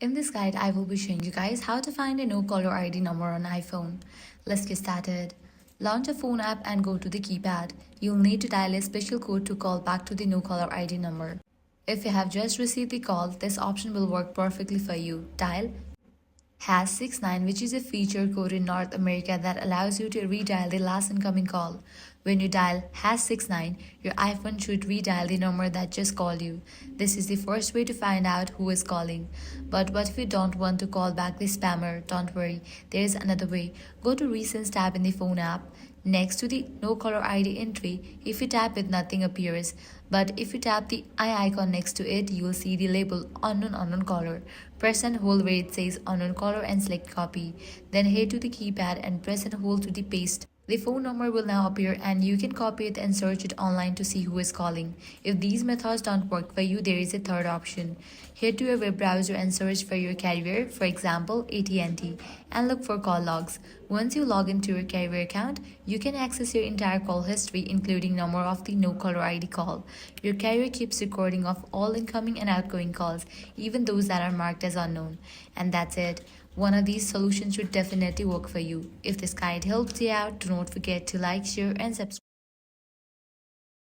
In this guide, I will be showing you guys how to find a no caller ID number on iPhone. Let's get started. Launch a phone app and go to the keypad. You'll need to dial a special code to call back to the no caller ID number. If you have just received the call, this option will work perfectly for you. Dial #69, which is a feature code in North America that allows you to redial the last incoming call. When you dial #69, your iPhone should redial the number that just called you. This is the first way to find out who is calling. But what if you don't want to call back the spammer? Don't worry, there is another way. Go to Recents tab in the phone app. Next to the no caller ID entry, if you tap it, nothing appears. But if you tap the eye icon next to it, you will see the label unknown caller. Press and hold where it says unknown caller and select copy. Then head to the keypad and press and hold to the paste. The phone number will now appear and you can copy it and search it online to see who is calling. If these methods don't work for you, there is a third option. Head to your web browser and search for your carrier, for example AT&T, and look for call logs. Once you log into your carrier account, you can access your entire call history including number of the no caller ID call. Your carrier keeps recording of all incoming and outgoing calls, even those that are marked as unknown. And that's it. One of these solutions should definitely work for you. If this guide helped you out, do not forget to like, share, and subscribe.